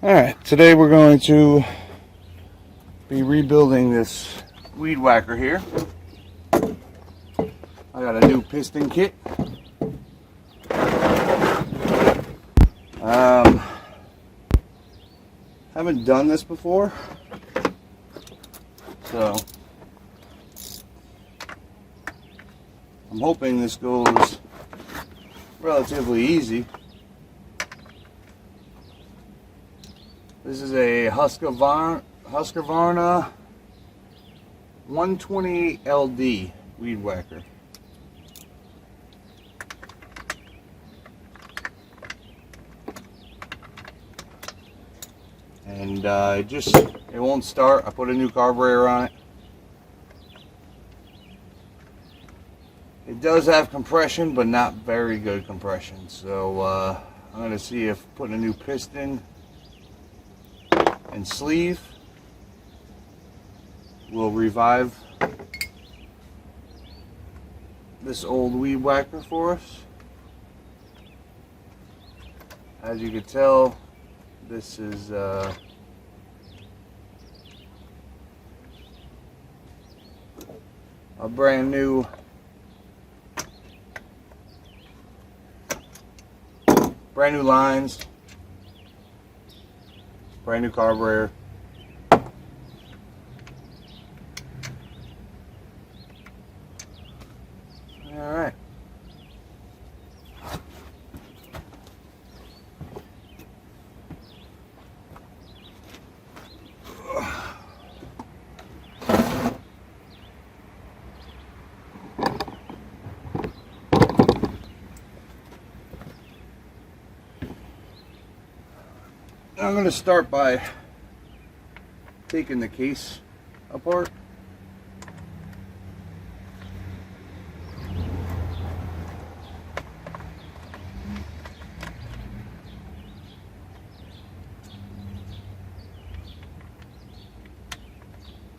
Alright, today we're going to be rebuilding this weed whacker here. I got a new piston kit. Haven't done this before, so I'm hoping this goes relatively easy. This is a Husqvarna 128 LD weed whacker. And it won't start. I put a new carburetor on it. It does have compression, but not very good compression. So I'm going to see if putting a new piston and sleeve will revive this old weed whacker for us. As you can tell, this is a brand new lines, brand new carburetor. All right. I'm going to start by taking the case apart.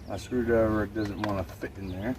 My screwdriver doesn't want to fit in there.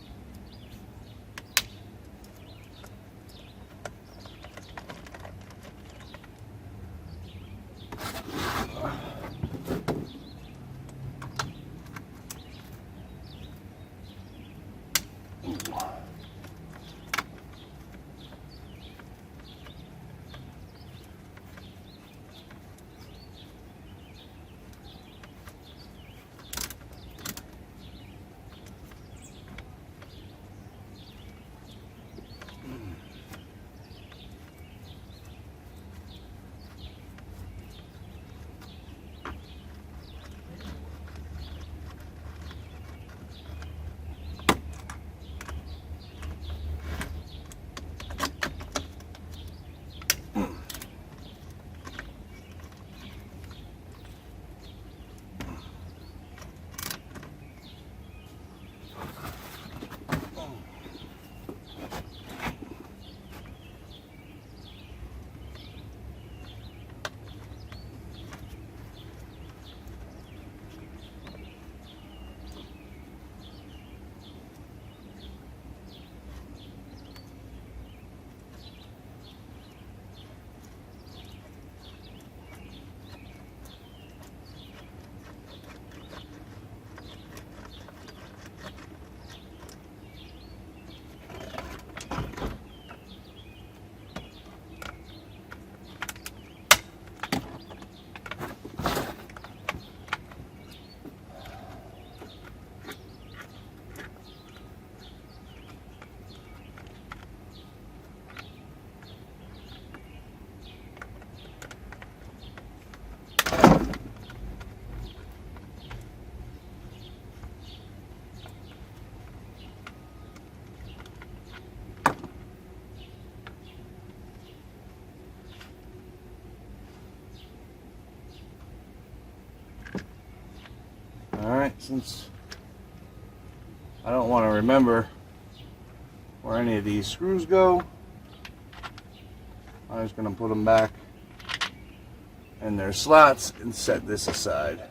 Alright, since I don't want to remember where any of these screws go, I'm just going to put them back in their slots and set this aside.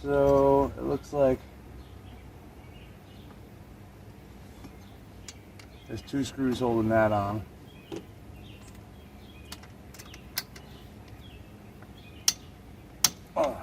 So it looks like there's 2 screws holding that on. Oh.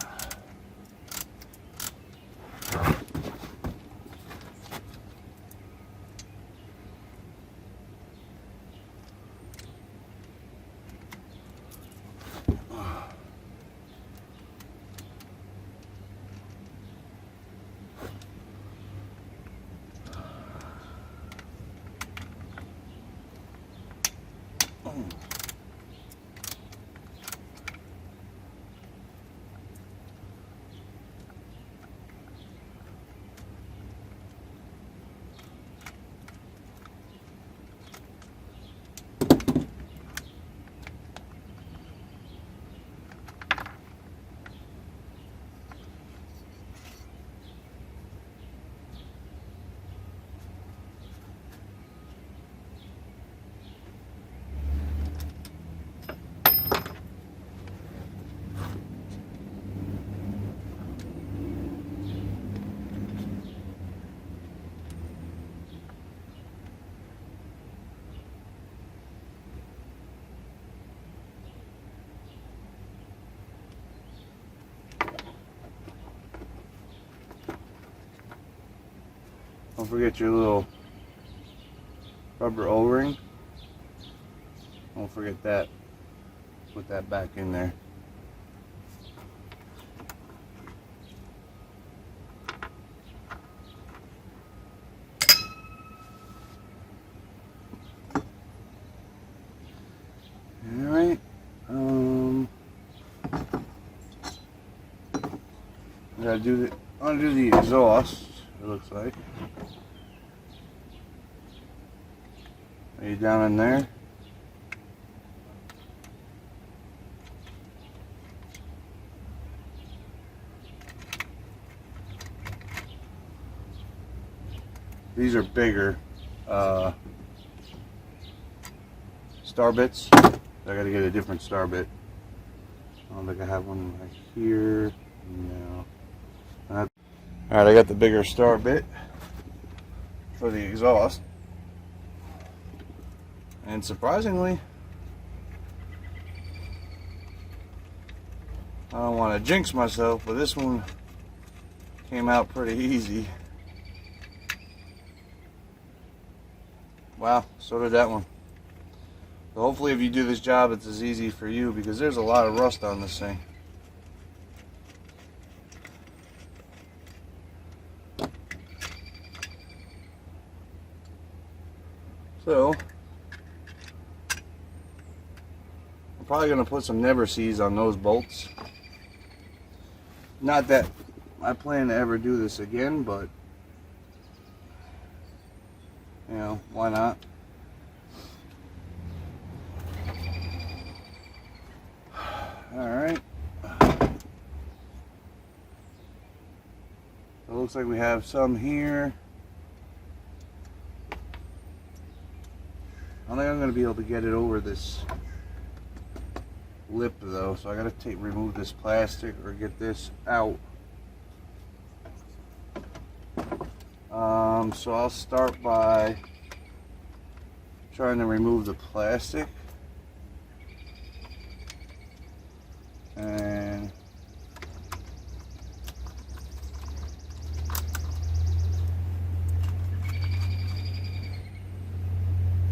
Don't forget your little rubber O-ring. Don't forget that. Put that back in there. Alright. I gotta undo the exhaust, it looks like. Are you down in there? These are bigger star bits. I gotta get a different star bit. I don't think I have one right here. No. Alright, I got the bigger star bit for the exhaust. And surprisingly, I don't want to jinx myself, but this one came out pretty easy. Wow, so did that one. So hopefully if you do this job, it's as easy for you, because there's a lot of rust on this thing. So I'm probably going to put some never sees on those bolts. Not that I plan to ever do this again, but you know, why not? Alright. It looks like we have some here. I don't think I'm going to be able to get it over this lip though, so I got to remove this plastic or get this out. So I'll start by trying to remove the plastic, and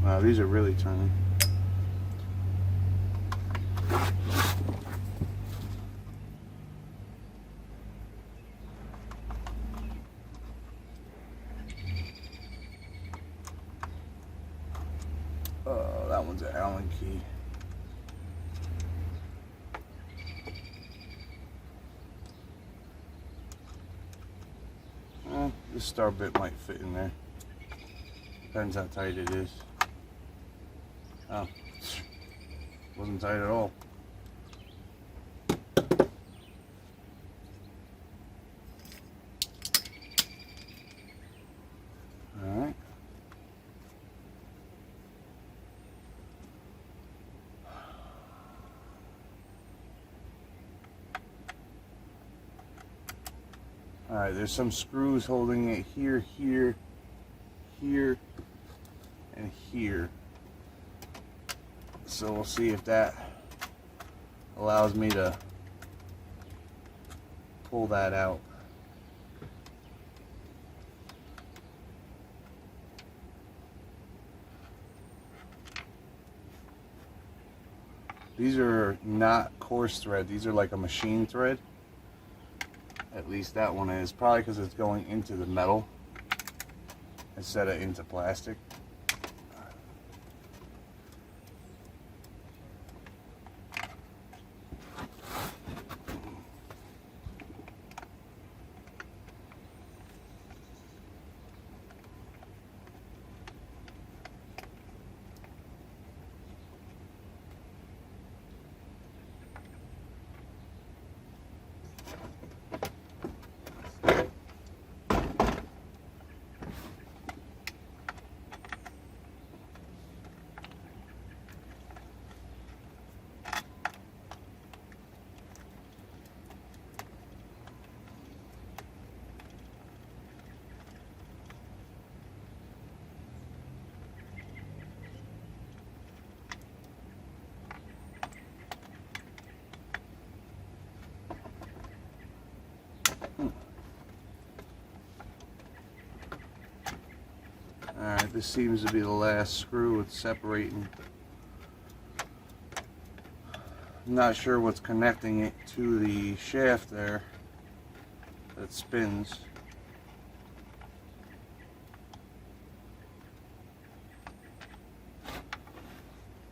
wow, these are really turning. That one's an Allen key. This star bit might fit in there. Depends how tight it is. Oh, wasn't tight at all. Alright. Alright, there's some screws holding it here, here, here, and here. So we'll see if that allows me to pull that out. These are not coarse thread, these are like a machine thread. At least that one is, probably because it's going into the metal instead of into plastic. Alright, this seems to be the last screw it's separating. I'm not sure what's connecting it to the shaft there that spins.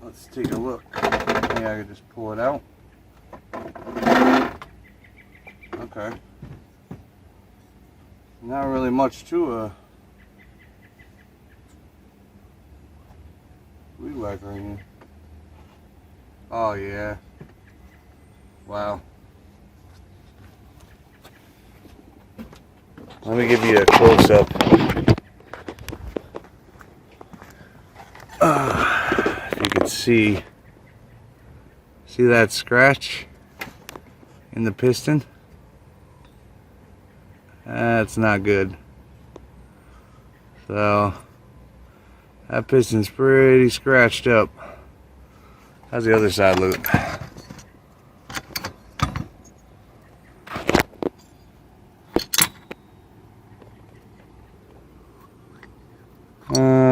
Let's take a look. Maybe I could just pull it out. Okay. Not really much to a weed whacker in here. Oh yeah. Wow. Let me give you a close-up. If you can see that scratch in the piston? That's not good. So that piston's pretty scratched up. How's the other side look?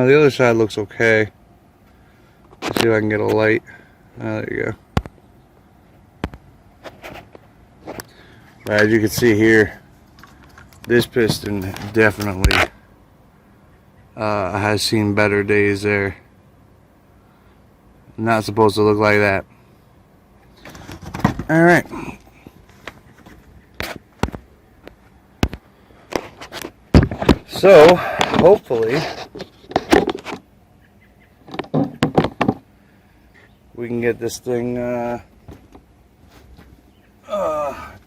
The other side looks okay. Let's see if I can get a light. There you go. But as you can see here, this piston definitely has seen better days there. Not supposed to look like that. Alright. So, hopefully, we can get this thing to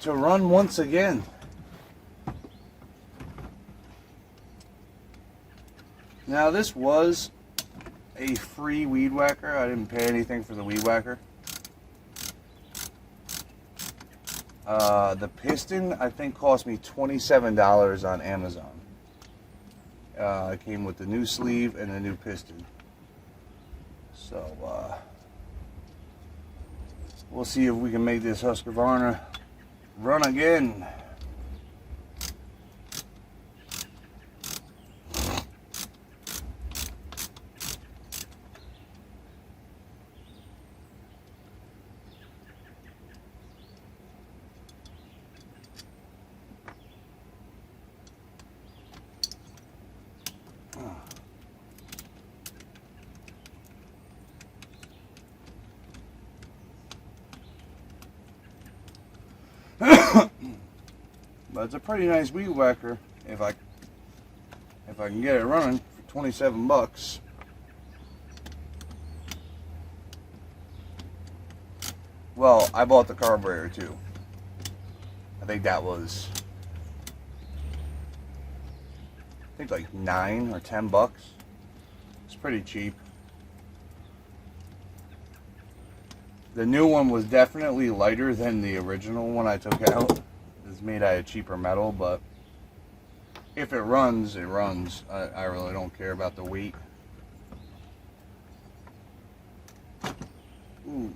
run once again. Now this was a free weed whacker. I didn't pay anything for the weed whacker. The piston I think cost me $27 on Amazon. It came with the new sleeve and the new piston. So we'll see if we can make this Husqvarna run again. But it's a pretty nice weed whacker if I can get it running for 27 bucks. Well, I bought the carburetor too. I think that was like 9 or 10 bucks. It's pretty cheap. The new one was definitely lighter than the original one I took out. It's made out of cheaper metal, but If it runs, it runs. I really don't care about the weight. Ooh.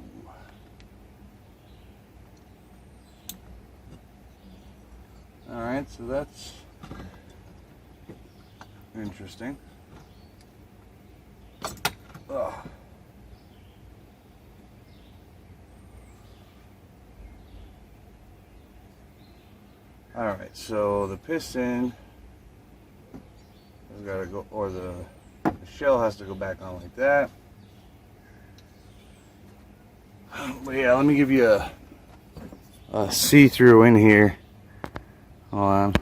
Alright, so that's interesting. Ugh. Alright, so the piston has got to go, or the shell has to go back on like that. But yeah, let me give you a see-through in here. Hold on.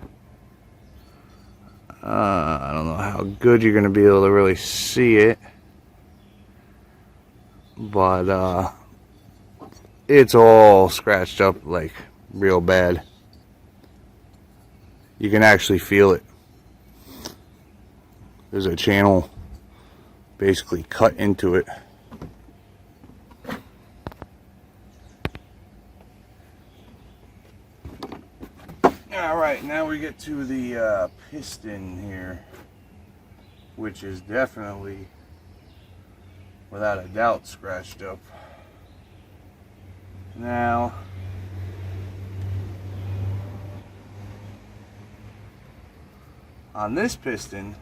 I don't know how good you're going to be able to really see it, but it's all scratched up like real bad. You can actually feel it. There's a channel basically cut into it. Alright, now we get to the piston here, which is definitely, without a doubt, scratched up. Now, on this piston,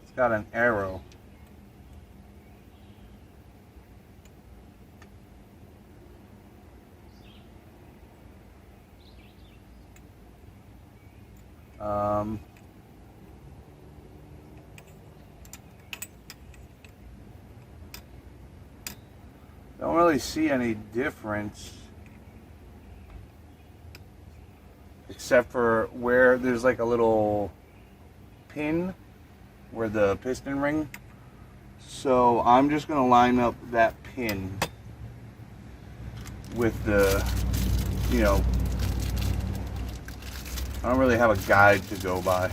it's got an arrow. Don't really see any difference, except for where there's like a little pin where the piston ring. So I'm just going to line up that pin with the, you know, I don't really have a guide to go by,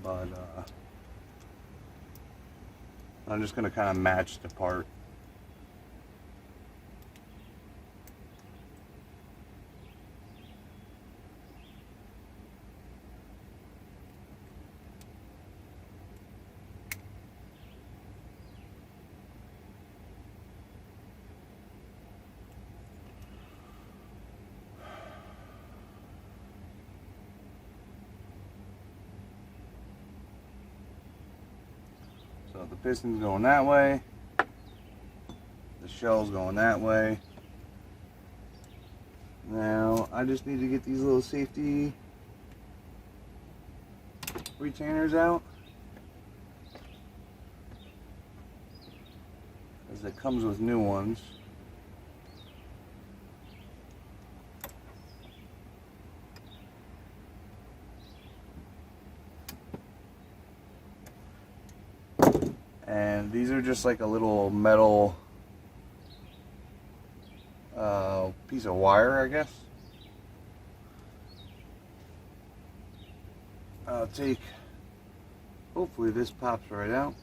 but I'm just going to kind of match the part. So the piston's going that way, the shell's going that way. Now I just need to get these little safety retainers out, as it comes with new ones. And these are just like a little metal piece of wire, I guess. I'll take, hopefully this pops right out.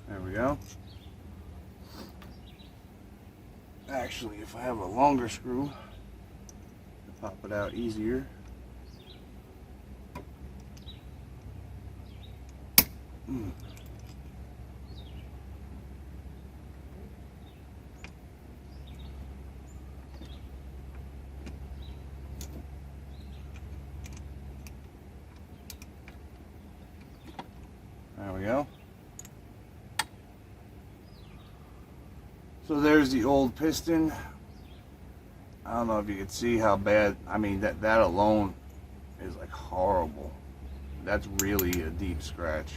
There we go. Actually, if I have a longer screw, I'll pop it out easier. There we go. So there's the old piston. I don't know if you can see how bad, I mean that alone is like horrible. That's really a deep scratch.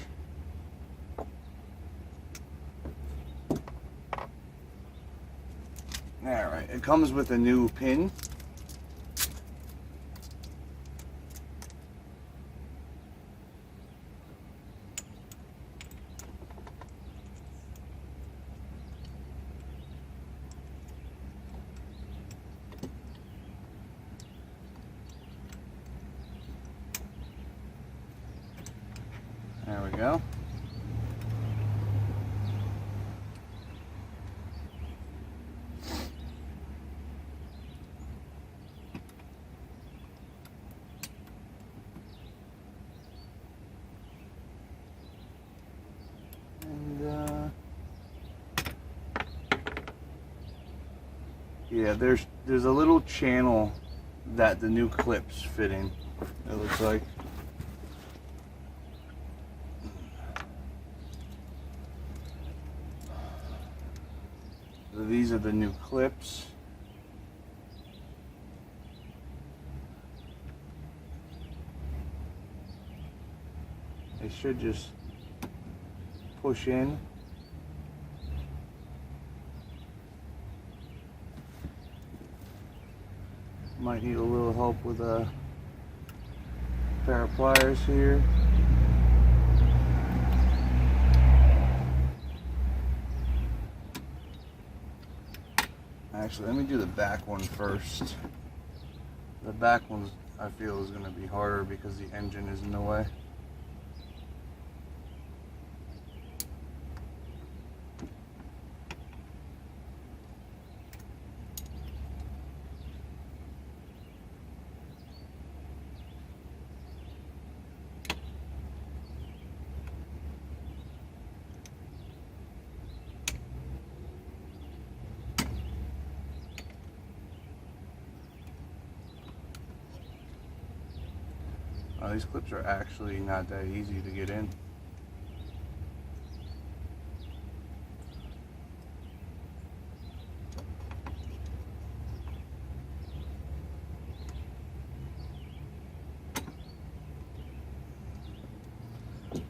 Alright, it comes with a new pin. There we go. Yeah, there's a little channel that the new clips fit in, it looks like. So these are the new clips. They should just push in. Might need a little help with a pair of pliers here. Actually, let me do the back one first. The back one I feel is going to be harder because the engine is in the way. These clips are actually not that easy to get in.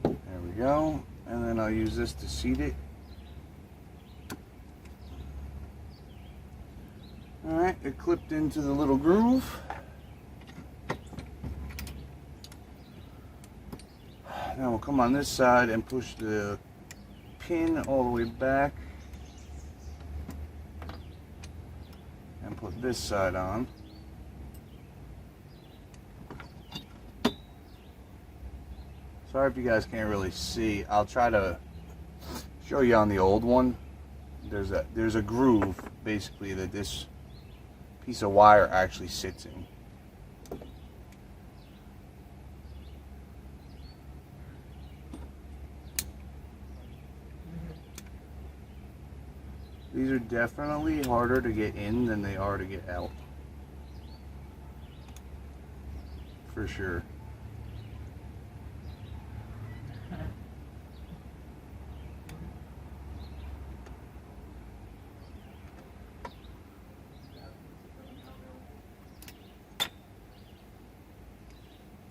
There we go. And then I'll use this to seat it. Alright, it clipped into the little groove. Now we'll come on this side and push the pin all the way back and put this side on. Sorry if you guys can't really see. I'll try to show you on the old one. There's a groove basically that this piece of wire actually sits in. These are definitely harder to get in than they are to get out. For sure.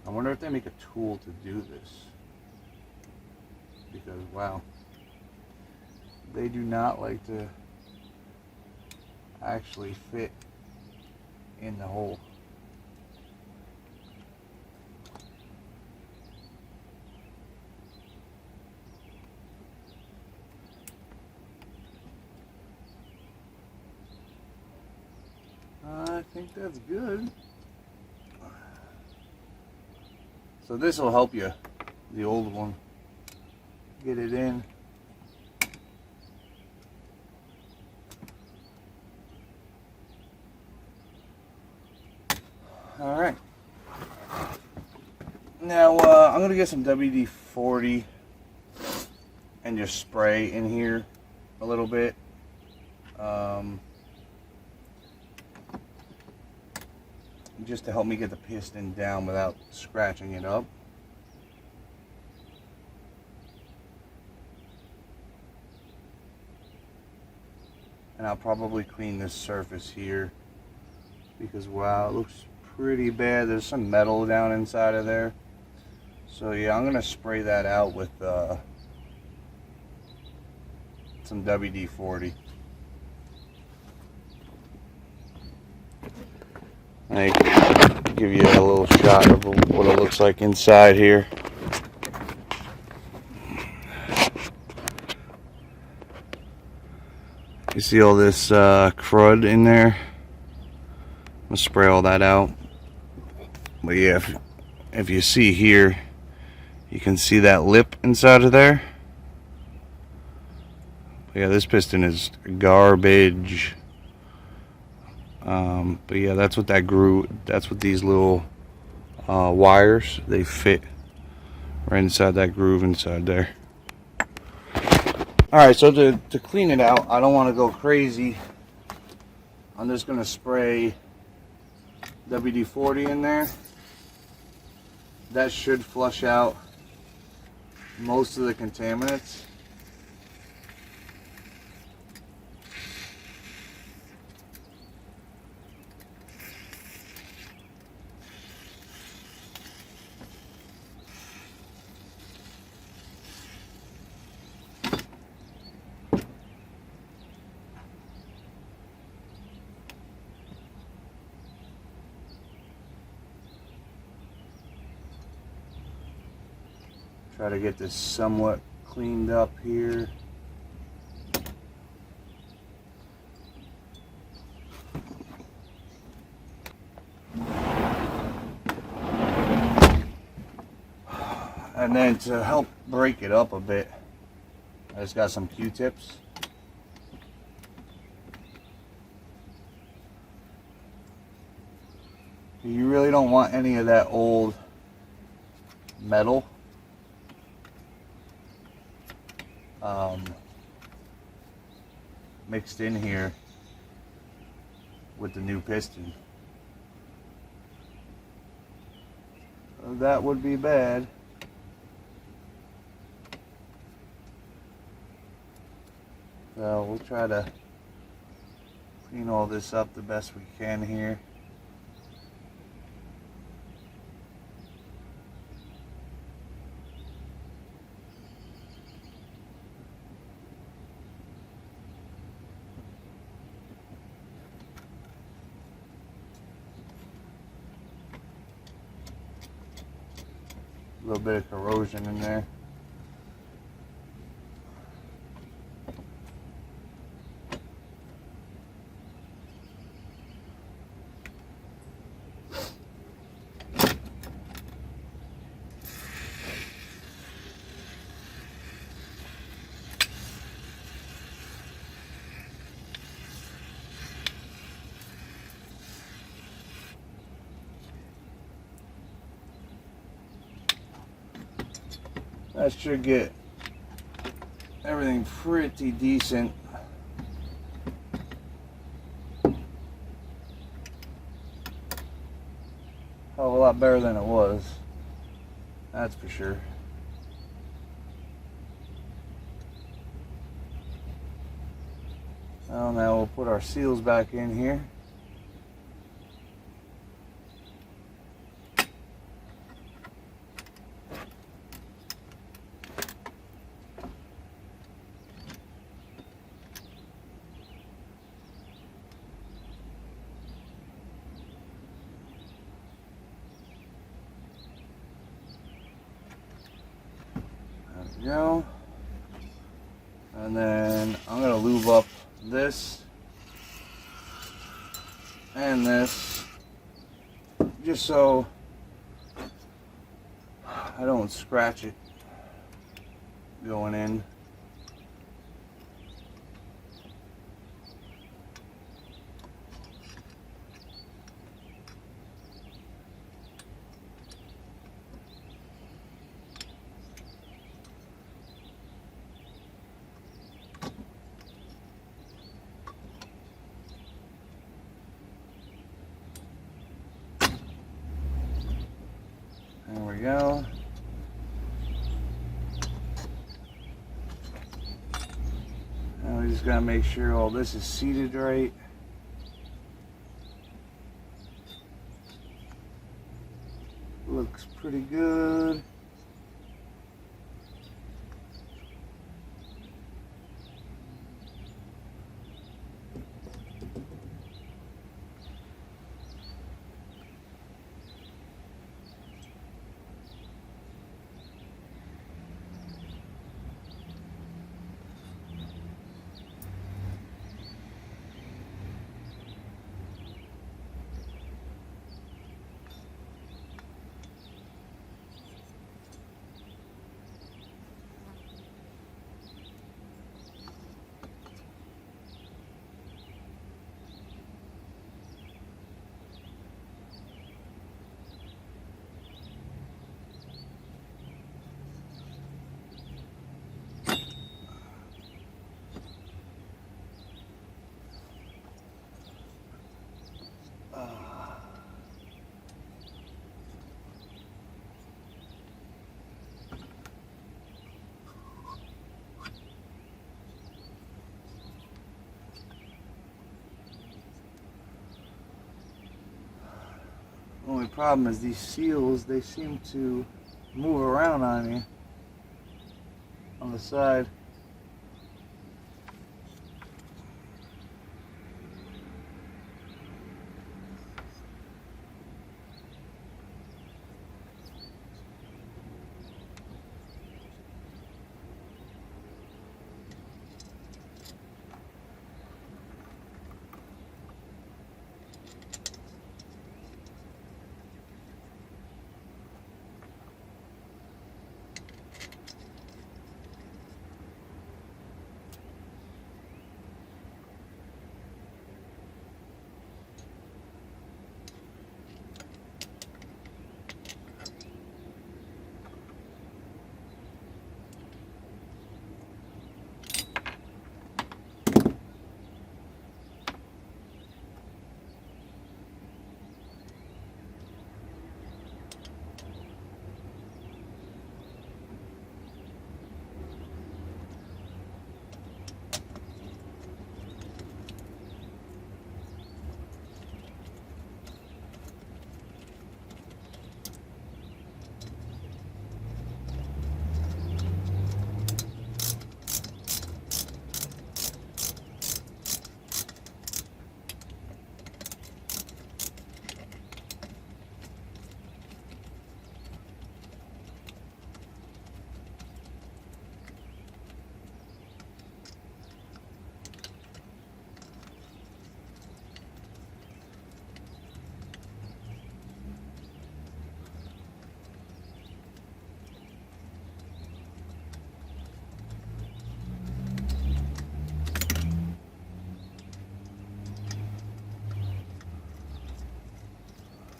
I wonder if they make a tool to do this. Because, wow. They do not like to actually fit in the hole. I think that's good. So this will help you, the old one, get it in. Alright, now I'm going to get some WD-40 and just spray in here a little bit. Just to help me get the piston down without scratching it up. And I'll probably clean this surface here because, wow, it looks pretty bad. There's some metal down inside of there. So yeah, I'm gonna spray that out with some WD-40. I give you a little shot of what it looks like inside here. You see all this crud in there? I'm gonna spray all that out. But yeah, if you see here, you can see that lip inside of there. But yeah, this piston is garbage. But yeah, that's what that groove, that's what these little wires, they fit right inside that groove inside there. Alright, so to clean it out, I don't want to go crazy. I'm just going to spray WD-40 in there. That should flush out most of the contaminants. Try to get this somewhat cleaned up here. And then to help break it up a bit, I just got some Q-tips. You really don't want any of that old metal mixed in here with the new piston. That would be bad. So we'll try to clean all this up the best we can here. A little bit of corrosion in there. That should get everything pretty decent. A lot better than it was, that's for sure. Well, now we'll put our seals back in here. Go, and then I'm going to lube up this and this just so I don't scratch it going in. There we go. Now we just gotta make sure all this is seated right. Looks pretty good. problem is these seals, they seem to move around on you on the side.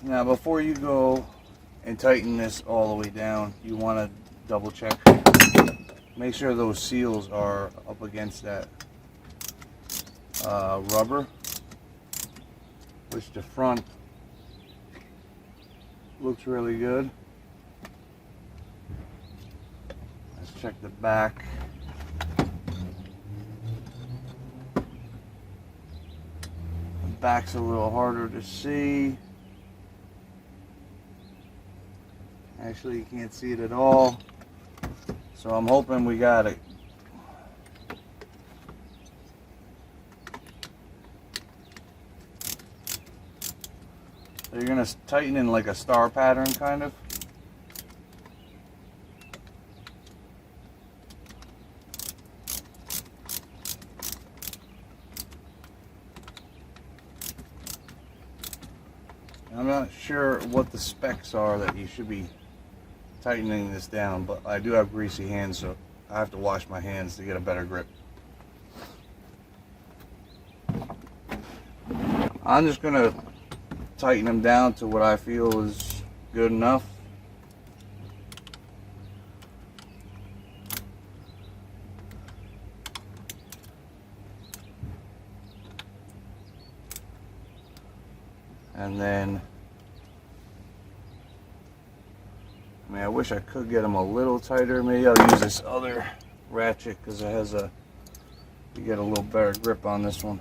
Now before you go and tighten this all the way down, you want to double check. Make sure those seals are up against that rubber, which the front looks really good. Let's check the back. The back's a little harder to see. Actually, you can't see it at all. So I'm hoping we got it. So you're going to tighten in like a star pattern kind of. I'm not sure what the specs are that you should be tightening this down, but I do have greasy hands, so I have to wash my hands to get a better grip. I'm just going to tighten them down to what I feel is good enough. And then, I mean, I wish I could get them a little tighter. Maybe I'll use this other ratchet because it has a, you get a little better grip on this one.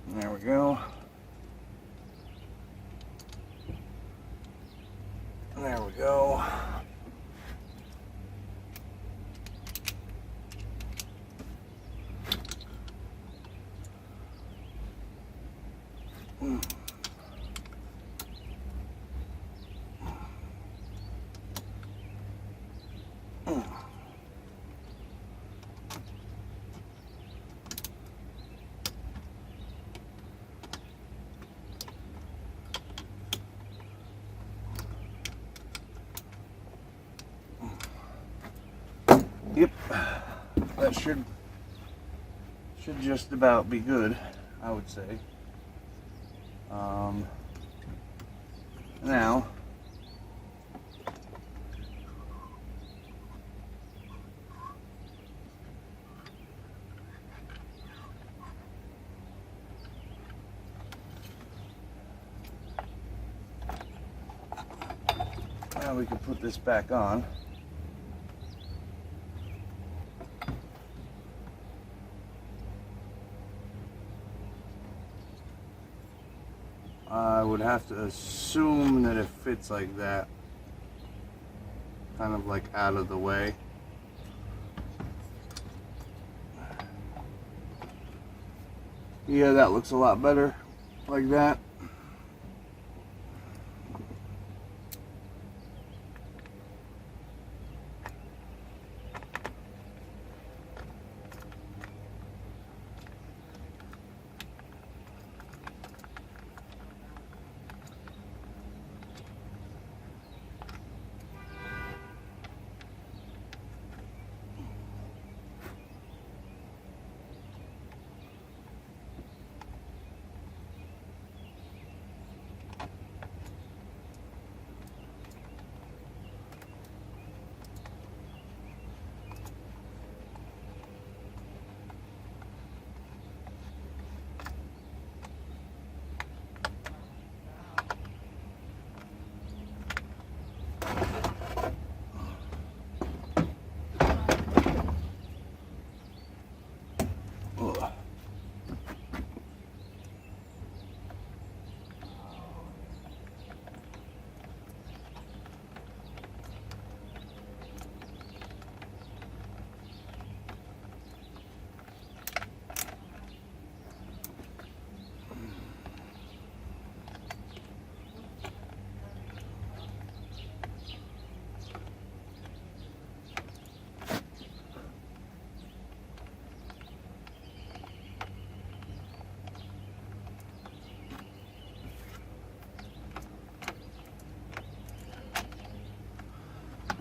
And there we go. And there we go. Yep, that should just about be good, I would say. Now, we can put this back on. I would have to assume that it fits like that, kind of like out of the way. Yeah, that looks a lot better like that.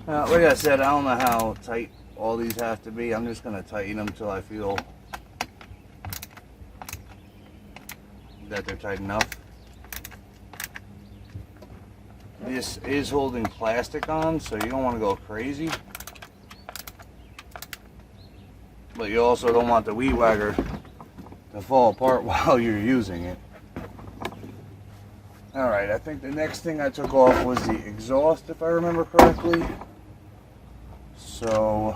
Like I said, I don't know how tight all these have to be. I'm just going to tighten them till I feel that they're tight enough. This is holding plastic on, so you don't want to go crazy. But you also don't want the weed whacker to fall apart while you're using it. Alright, I think the next thing I took off was the exhaust, if I remember correctly. So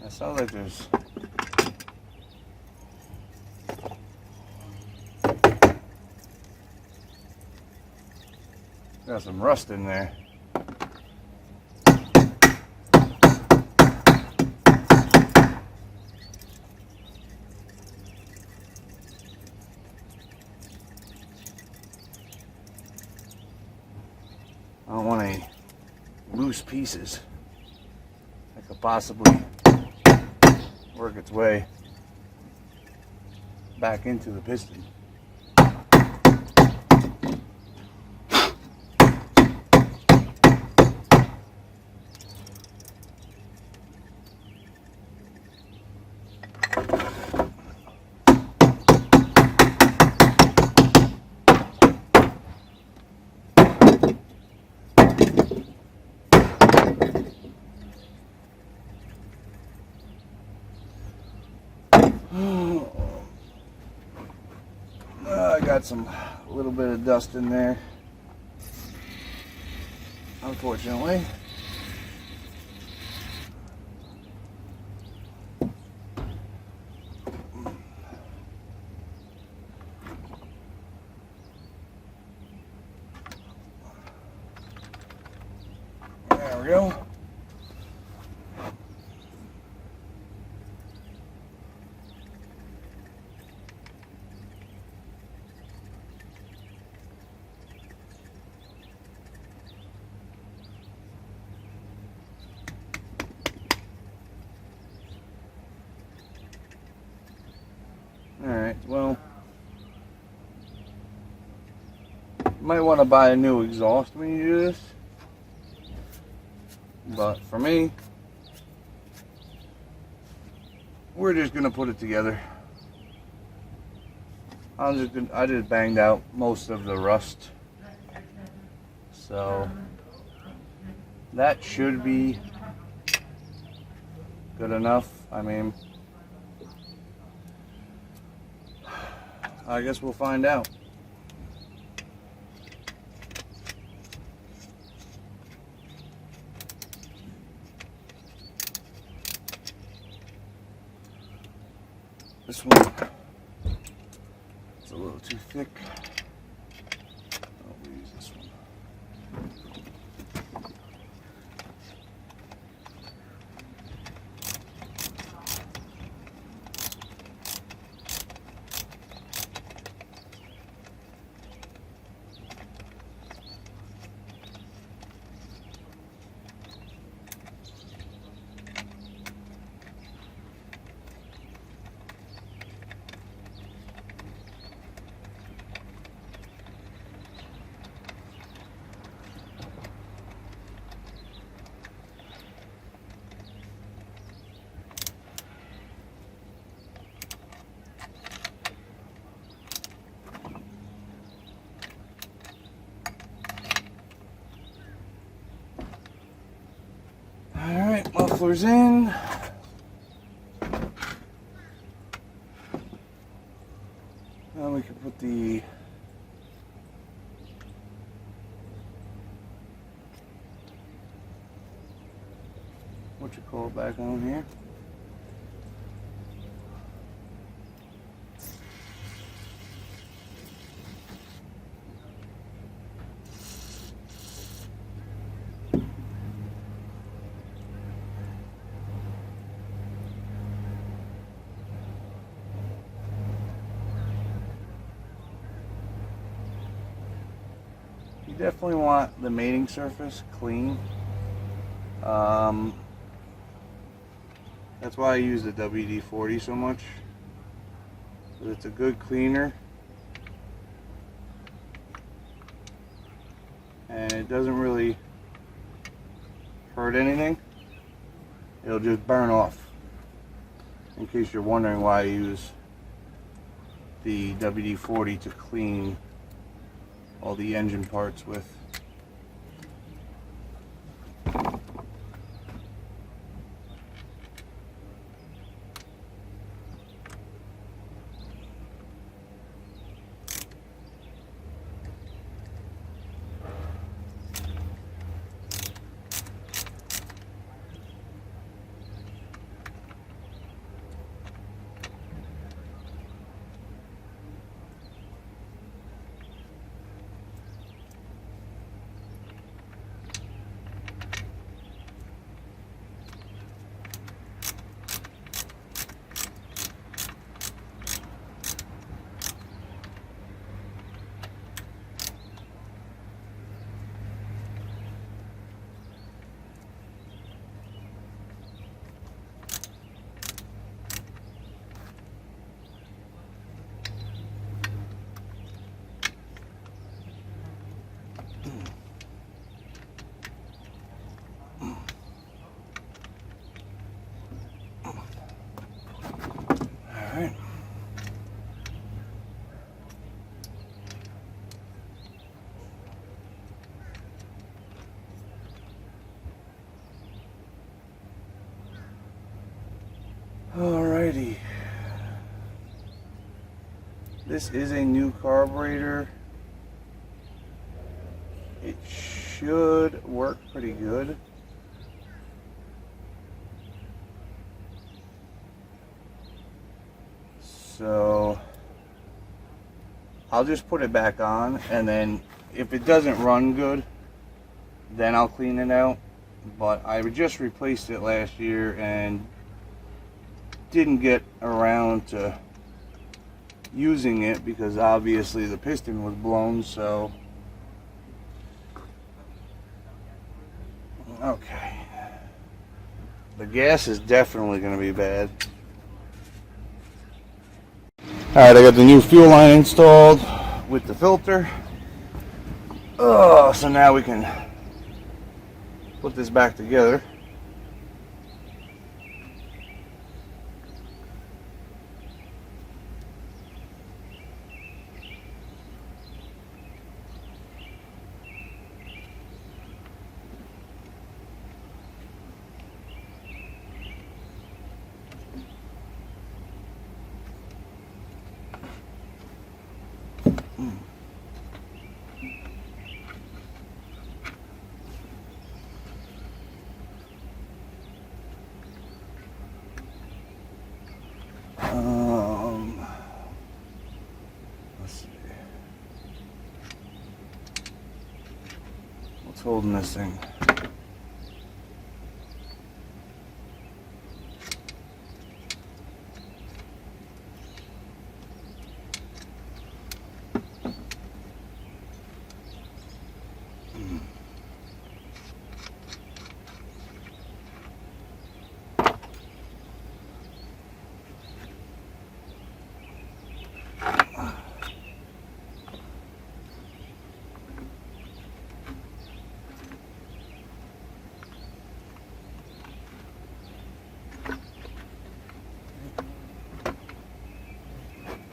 it sounds like there's got some rust in there. I don't want any loose pieces that could possibly work its way back into the piston. I got a little bit of dust in there, unfortunately. There we go. Alright, well, you might want to buy a new exhaust when you do this, but for me, we're just going to put it together. I just banged out most of the rust, so that should be good enough. I mean, I guess we'll find out. This one, it's a little too thick. I'll use this one. Alright, muffler's in. Now we can put the back on here. You definitely want the mating surface clean. That's why I use the WD-40 so much. It's a good cleaner. And it doesn't really hurt anything. It'll just burn off. In case you're wondering why I use the WD-40 to clean all the engine parts with. Alrighty. This is a new carburetor. It should work pretty good. So I'll just put it back on, and then if it doesn't run good, then I'll clean it out. But I just replaced it last year and didn't get around to using it because obviously the piston was blown. So okay, the gas is definitely going to be bad. Alright, I got the new fuel line installed with the filter. So now we can put this back together. holding this thing.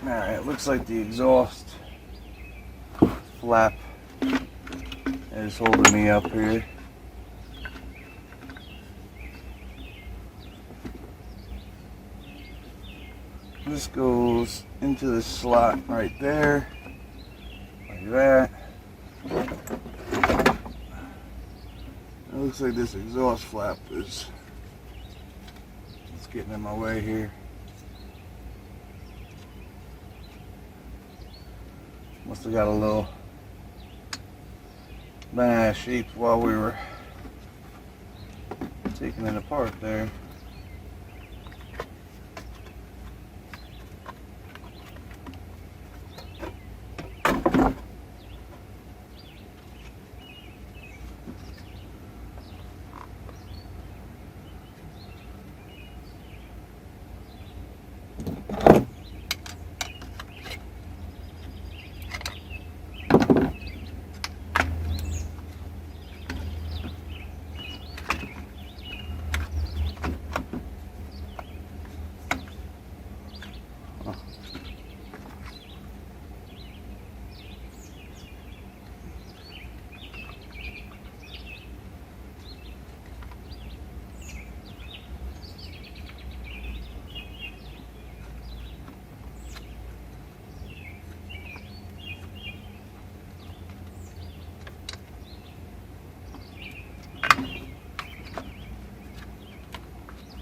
Alright, it looks like the exhaust flap is holding me up here. This goes into the slot right there, like that. It looks like this exhaust flap is getting in my way here. Must have got a little bent out of shape while we were taking it apart there.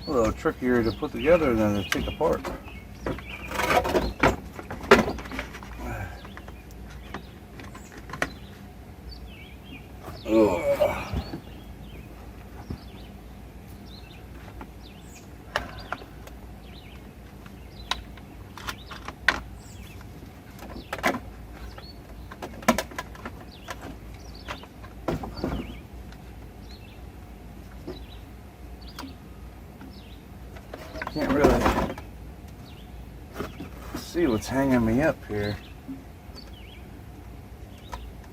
A little trickier to put together than to take apart. Ugh. Can't really see what's hanging me up here.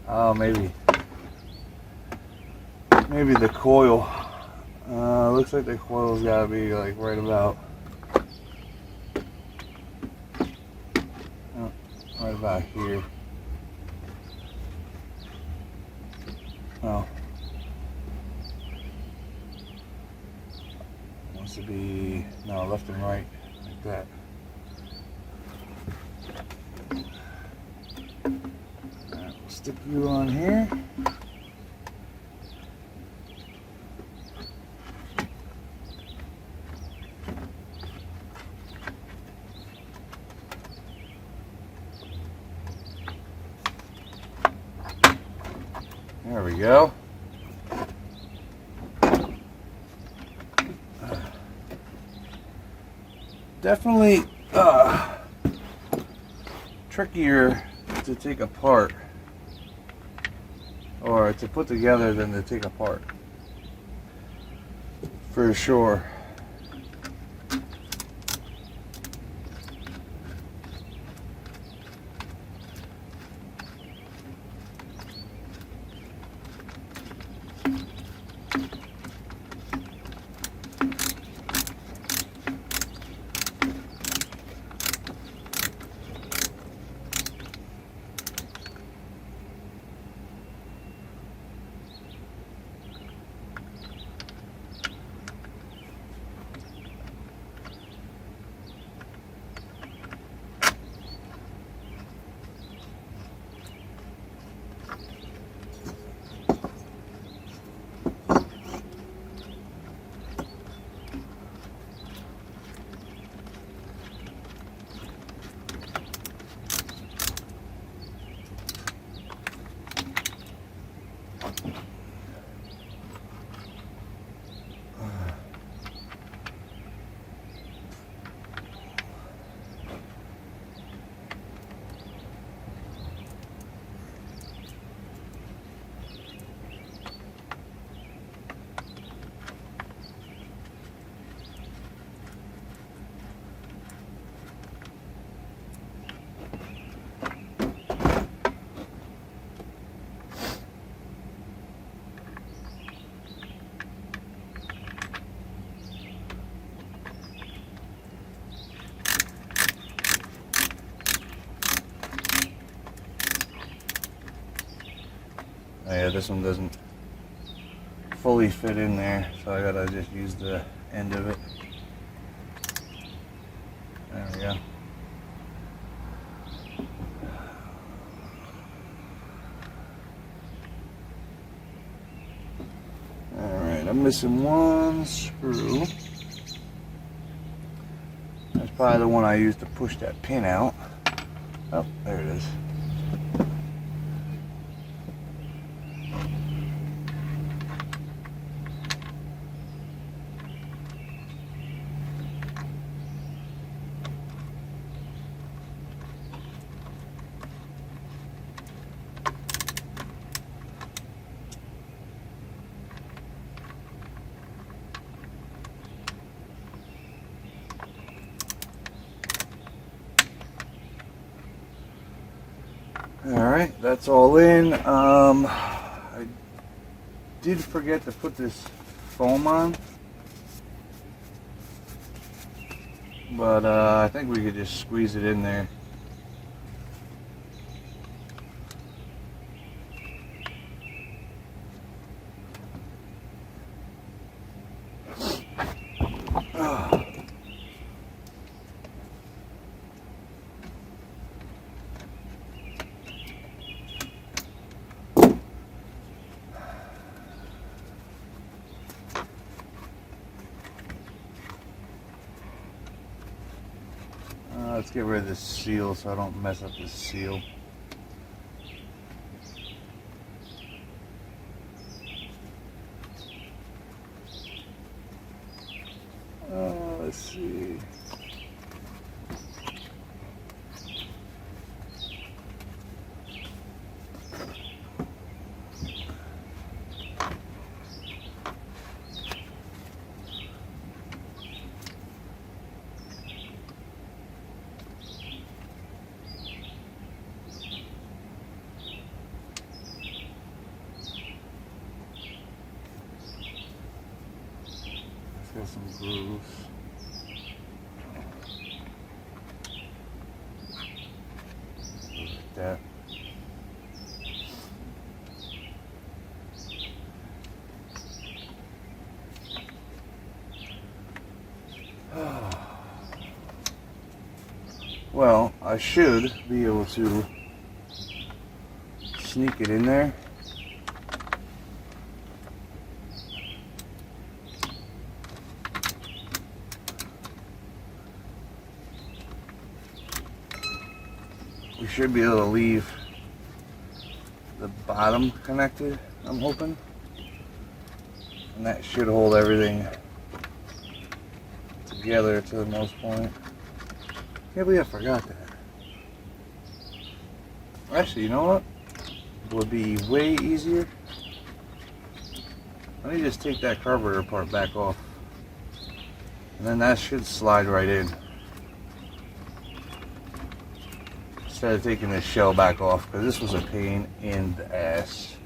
Oh, maybe the coil. Looks like the coil's gotta be like right about here. Oh, wants to be left and right like that. Alright, we'll stick you on here. There we go. Definitely trickier to take apart or to put together than to take apart, for sure. this one doesn't fully fit in there, so I gotta just use the end of it. There we go. Alright, I'm missing one screw. That's probably the one I used to push that pin out. Oh, there it is. Alright, that's all in. I did forget to put this foam on, but I think we could just squeeze it in there. Let's get rid of this seal so I don't mess up this seal. Let's see. Got some grooves. Like that. Well, I should be able to sneak it in there. We should be able to leave the bottom connected, I'm hoping. And that should hold everything together to the most point. Can't believe I forgot that. Actually, you know what? It would be way easier. Let me just take that carburetor part back off. And then that should slide right in. Instead of taking this shell back off, because this was a pain in the ass.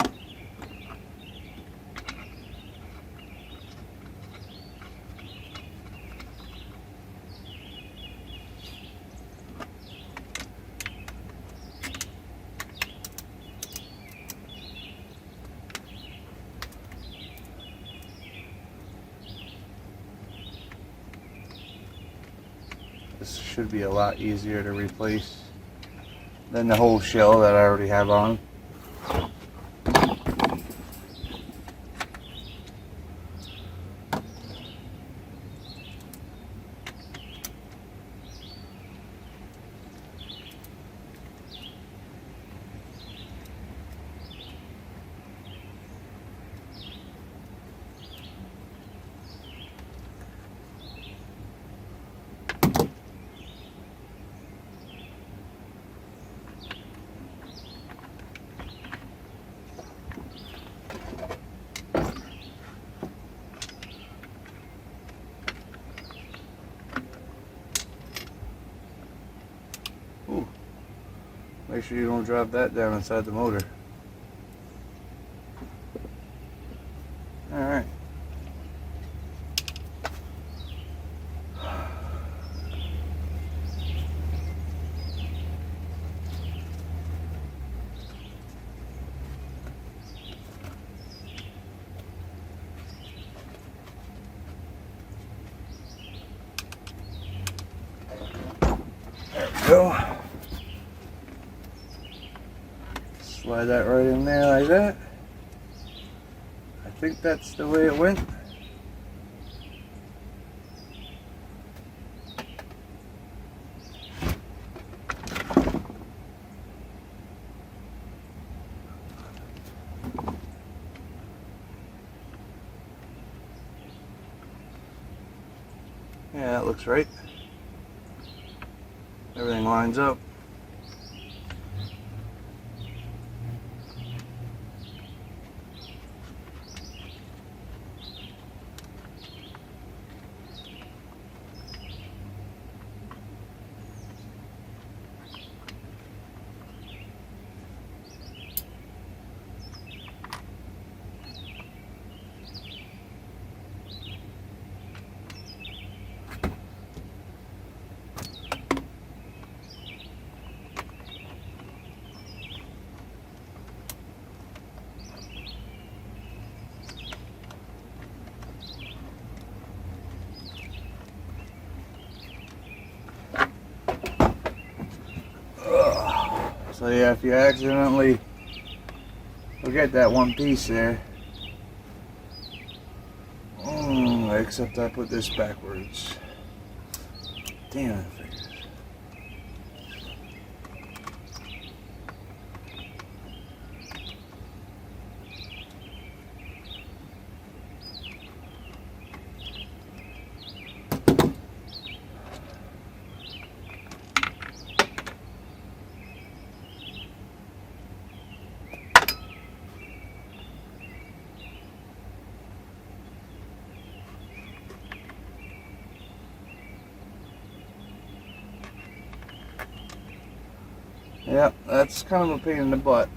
This should be a lot easier to replace than the whole shell that I already have on. Ooh. Make sure you don't drop that down inside the motor. Alright. go. Slide that right in there like that. I think that's the way it went. Yeah, that looks right. Everything lines up. So yeah, if you accidentally forget that one piece there, except I put this backwards. Damn it. Yeah, that's kind of a pain in the butt.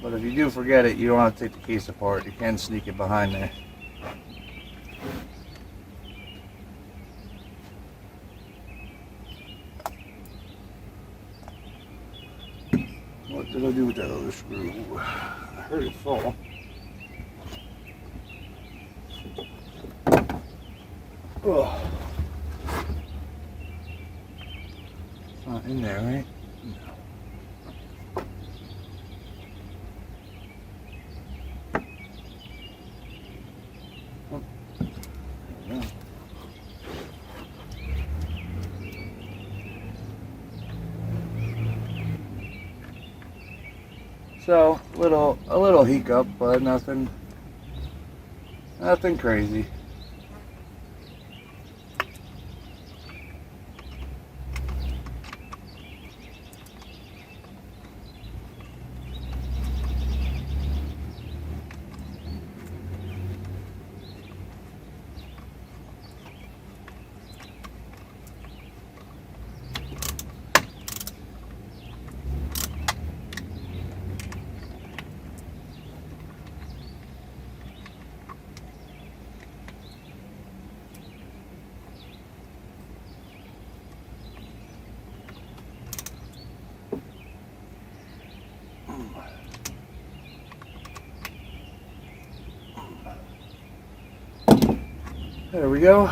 But if you do forget it, you don't have to take the case apart. You can sneak it behind there. What did I do with that other screw? I heard it fall. Oh. It's not in there, right? No. So a little hiccup, but nothing crazy. There we go.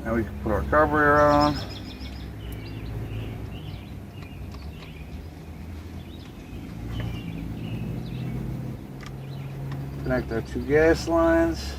Now we can put our carburetor on. Connect our two gas lines.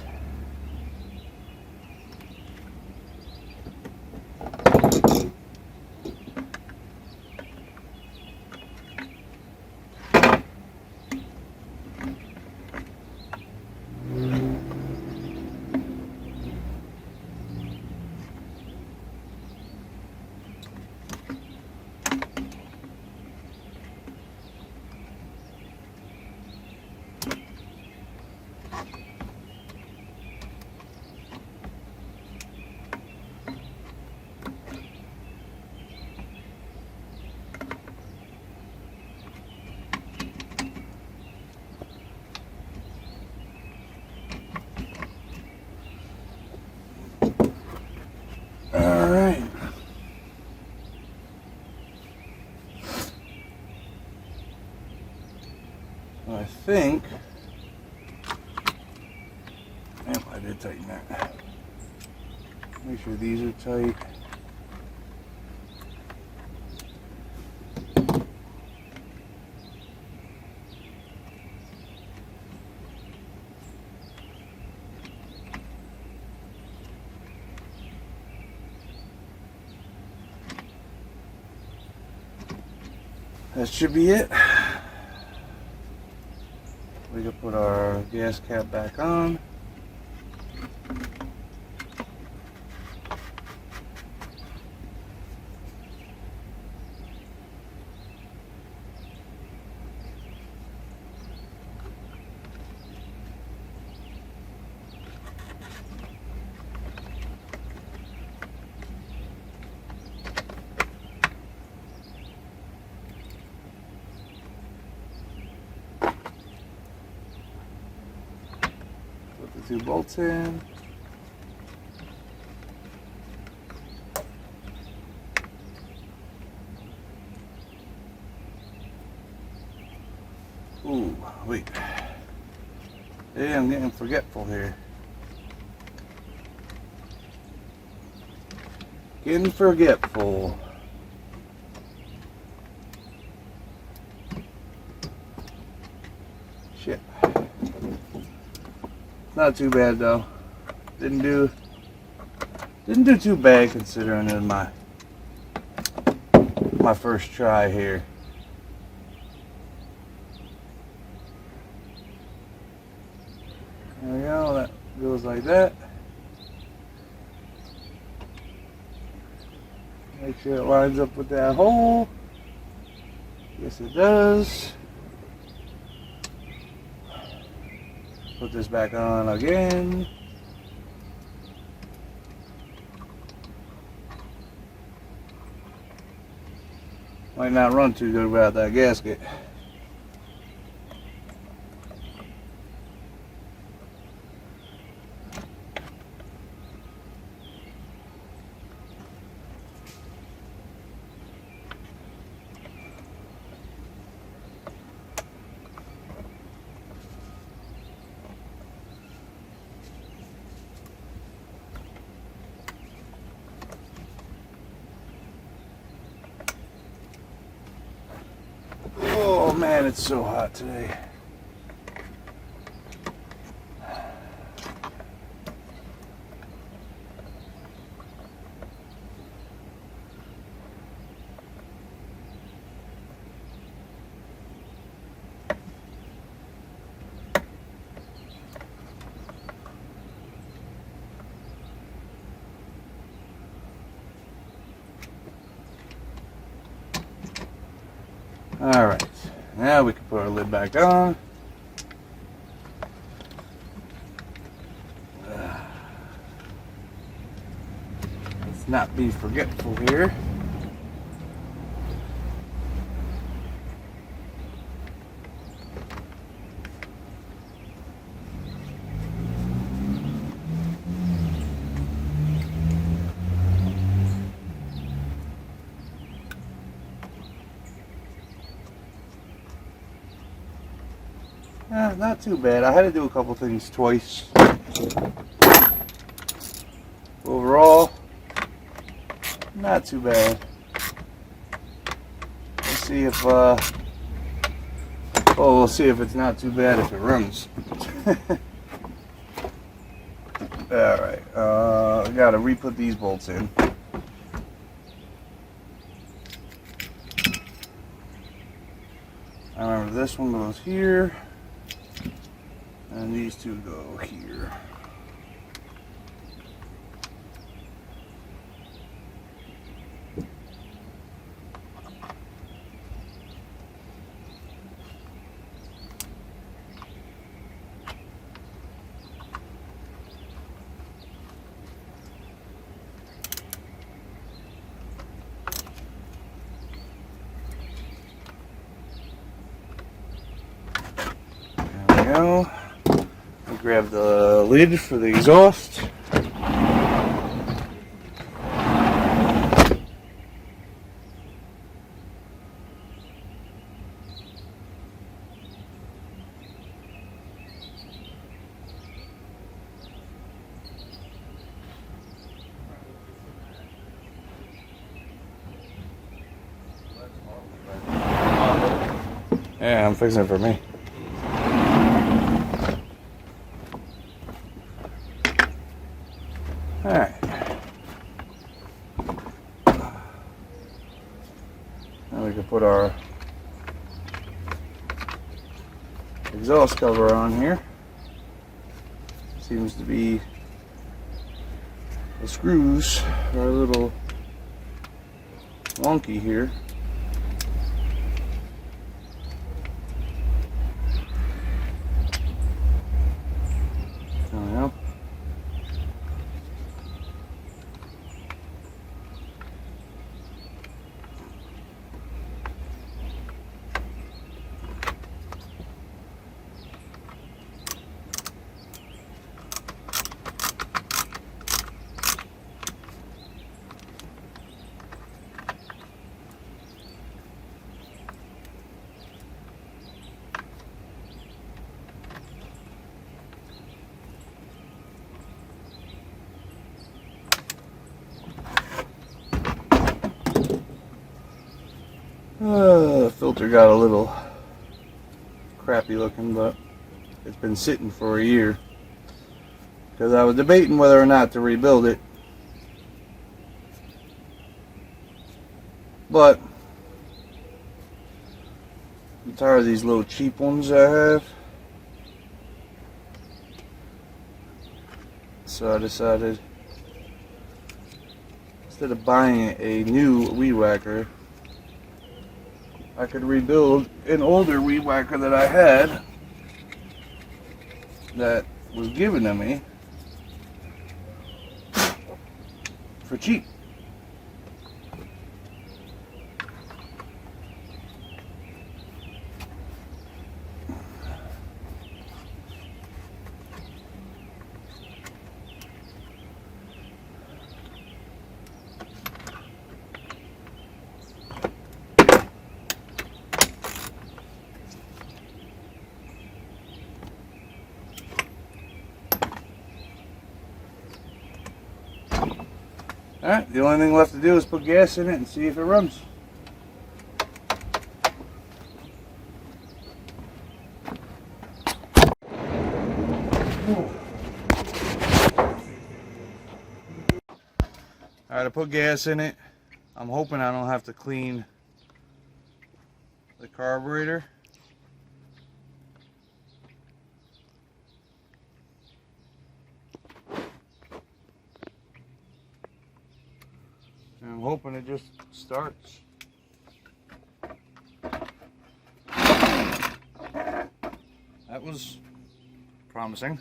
Alright. I think, yep, I did tighten that. Make sure these are tight. That should be it. We can put our gas cap back on. Put the 2 bolts in. Ooh, wait. Yeah, I'm getting forgetful here. Getting forgetful. Shit. Not too bad though. Didn't do too bad considering it was my first try here. There we go, that goes like that. Make sure it lines up with that hole. Yes, it does. Put this back on again. Might not run too good without that gasket. Oh man, it's so hot today. All right, now we can put our lid back on. Let's not be forgetful here. Not too bad. I had to do a couple things twice. Overall, not too bad. Let's see if we'll see if it's not too bad if it runs. Alright, I gotta re-put these bolts in. I remember this one goes here, and these two go here. There we go. I'll grab the lid for the exhaust. Yeah, I'm fixing it for me. Alright. Now we can put our exhaust cover on here. Seems to be the screws are a little wonky here. Coming up. The filter got a little crappy looking, but it's been sitting for a year because I was debating whether or not to rebuild it, but I'm tired of these little cheap ones I have, so I decided instead of buying a new weed whacker, I could rebuild an older weed whacker that I had that was given to me for cheap. Alright, the only thing left to do is put gas in it and see if it runs. Alright, I put gas in it. I'm hoping I don't have to clean the carburetor. I'm hoping it just starts. That was promising.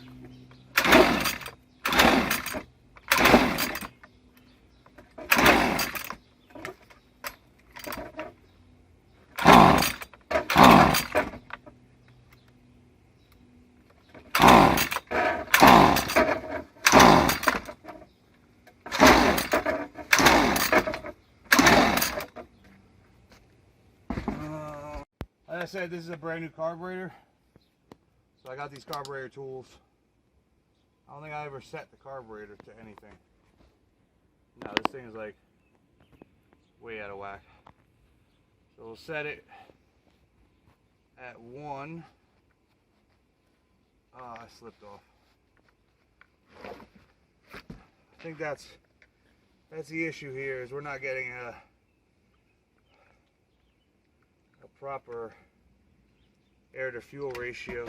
Like I said, this is a brand new carburetor, so I got these carburetor tools. I don't think I ever set the carburetor to anything. No, this thing is like way out of whack. So we'll set it at 1. Oh, I slipped off. I think that's the issue here, is we're not getting a proper air to fuel ratio.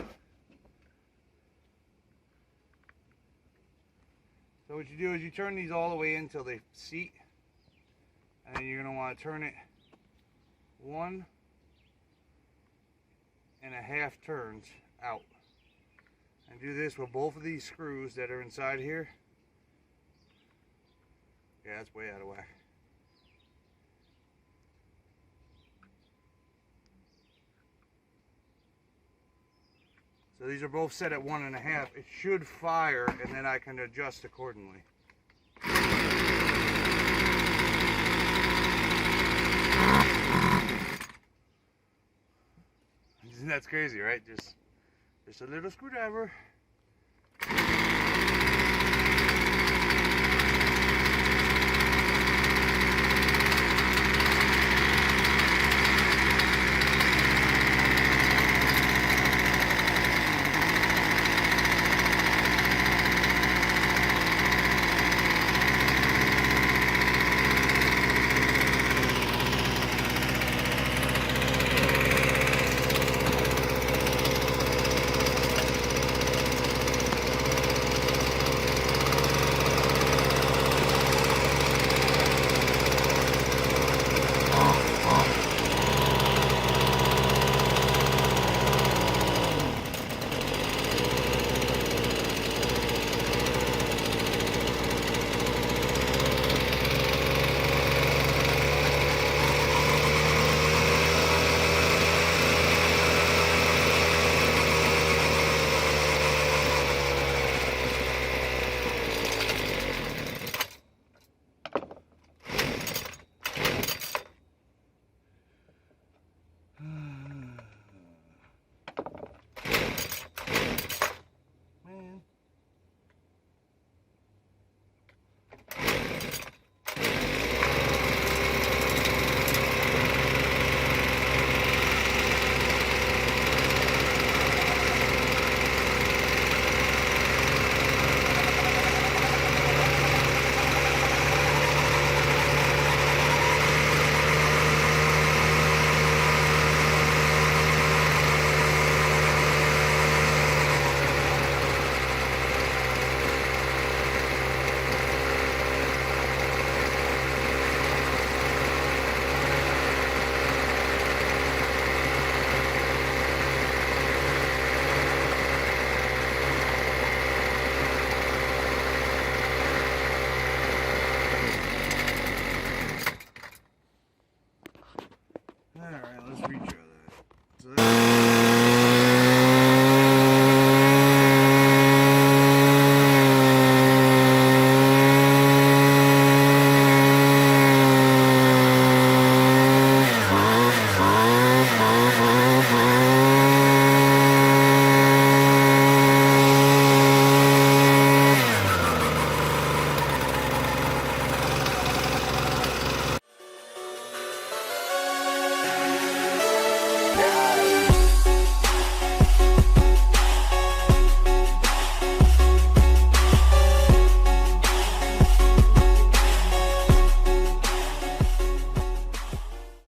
So what you do is you turn these all the way in until they seat, and then you're going to want to turn it 1.5 turns out, and do this with both of these screws that are inside here. Yeah, that's way out of whack. So these are both set at 1.5. It should fire, and then I can adjust accordingly. That's crazy, right? Just a little screwdriver.